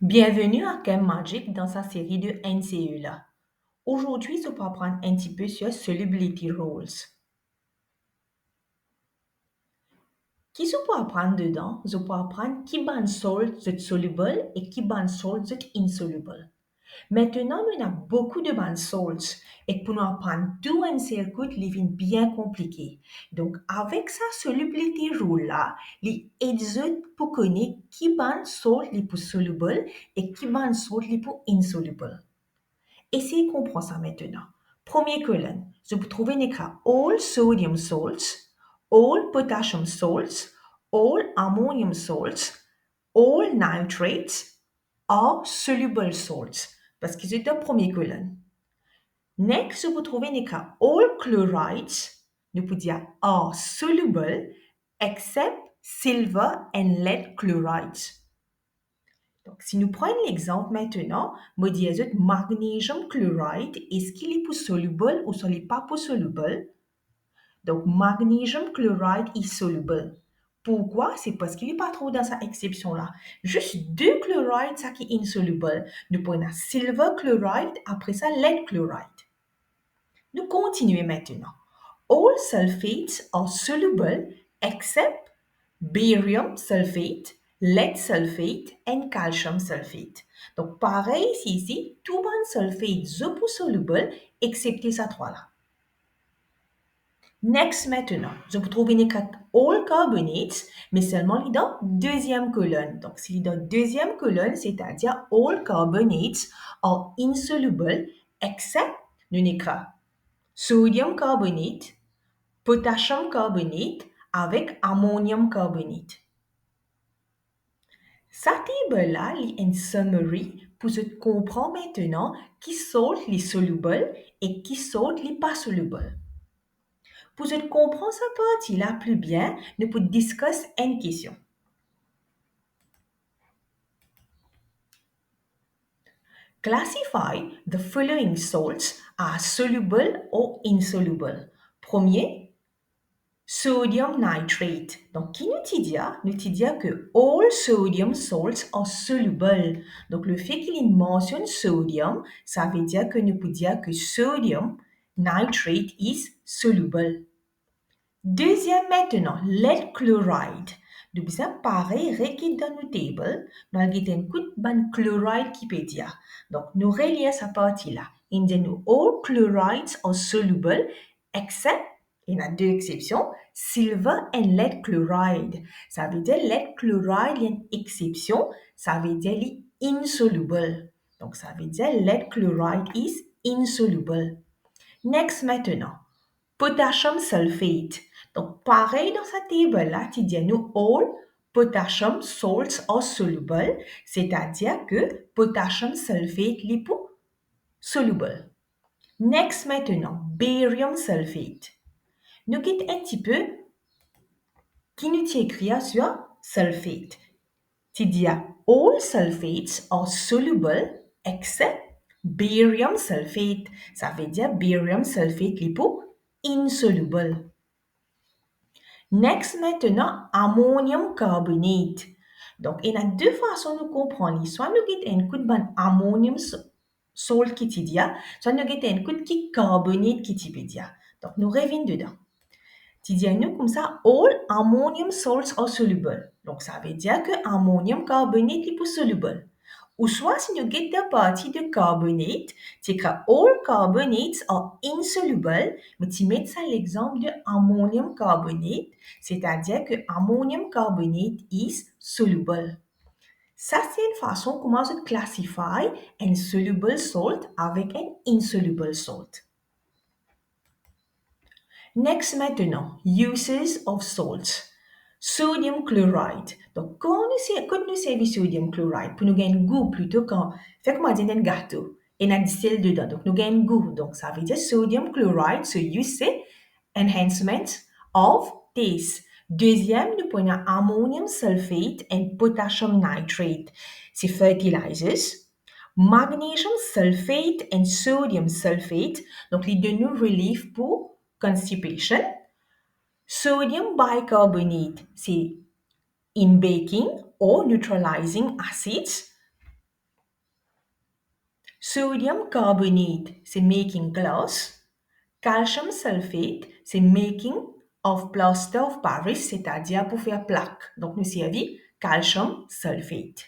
Bienvenue à Chem Magic dans sa série de NCE-là. Aujourd'hui, je vais apprendre un petit peu sur Solubility Rules. Qui je peux apprendre dedans? Je peux apprendre qui ban salt est soluble et qui ban salt est insoluble. Maintenant, on a beaucoup de ban salts et pour nous apprendre tout un circuit, il est bien compliqué. Donc, avec sa solubility rule là, les aide pour connaître qui ban salt est pour soluble et qui ban salt est pour insoluble. Essayez de comprendre ça maintenant. Première colonne, je peux trouver un écran all sodium salts, all potassium salts, all ammonium salts, all nitrates, are soluble salts. Parce que c'est la première colonne. Next, je peux trouver un écran all chlorides, nous pouvons dire are soluble except silver and lead chlorides. Donc, si nous prenons l'exemple maintenant, me disais magnesium chloride, est-ce qu'il est pour soluble ou ce n'est pas pour soluble? Donc, magnesium chloride est soluble. Pourquoi? C'est parce qu'il n'est pas trop dans cette exception-là. Juste deux chlorides, ça qui est insoluble. Nous prenons silver chloride, après ça, lead chloride. Nous continuons maintenant. All sulfates are soluble except barium sulfate, lead sulfate and calcium sulfate. Donc, pareil ici, tout bon sulfate sont soluble excepté ces trois-là. Next maintenant, je peux trouver une carte all carbonates, mais seulement dans deuxième colonne. Donc, si dans deuxième colonne, c'est-à-dire all carbonates are insoluble except nous écrit sodium carbonate, potassium carbonate avec ammonium carbonate. Cette table-là est une summary pour se comprendre maintenant qui sont les solubles et qui sont les pas solubles. Pour se comprendre cette partie-là plus bien, nous pouvons discuter une question. Classify the following salts as soluble or insoluble. Premier, sodium nitrate. Donc, qui nous dit? Nous dit que all sodium salts are soluble. Donc, le fait qu'il mentionne sodium, ça veut dire que nous pouvons dire que sodium nitrate is soluble. Deuxième maintenant, lead chloride. Donc, ça pareil, requis dans nos tables, nous avons un coup de chloride qui peut dire. Donc, nous relions cette partie-là. In the all chlorides are soluble except, il y a deux exceptions, silver and lead chloride. Ça veut dire lead chloride, il y a une exception, ça veut dire insoluble. Donc, ça veut dire lead chloride is insoluble. Next maintenant, potassium sulfate. Donc, pareil dans cette table-là, tu dis nous all potassium salts are soluble, c'est-à-dire que potassium sulfate est soluble. Next maintenant, barium sulfate. Nous quittons un petit peu qui nous écrit sur sulfate. Tu dis all sulfates are soluble except barium sulfate. Ça veut dire barium sulfate est insoluble. Next maintenant, ammonium carbonate. Donc, il y a deux façons de comprendre. Soit nous avons un coup de ammonium salt qui dit, soit nous avons un coup de carbonate qui dit. Donc, nous revenons dedans. Tu dis nous comme ça, all ammonium salts are soluble. Donc, ça veut dire que ammonium carbonate est soluble. Ou soit, si nous avons la partie de carbonate, tu écris all carbonates are insoluble, mais tu mets ça l'exemple de ammonium carbonate, c'est-à-dire que ammonium carbonate is soluble. Ça, c'est une façon comment se classifier un soluble salt avec un insoluble salt. Next maintenant, uses of salts. Sodium chloride. Donc, quand nous servons sodium chloride, pour nous gagner un goût plutôt quand, fait comme on dit un gâteau, et on a du sel dedans, donc nous gagnons un goût. Donc, ça veut dire sodium chloride, so use c'est enhancement of taste. Deuxième, nous prenons ammonium sulfate and potassium nitrate. C'est fertilizers. Magnesium sulfate and sodium sulfate. Donc, les deux nous relief pour constipation. Sodium bicarbonate, c'est in baking or neutralizing acids. Sodium carbonate, c'est making glass. Calcium sulfate, c'est making of plaster of Paris, c'est-à-dire pour faire plaque. Donc, nous servi calcium sulfate.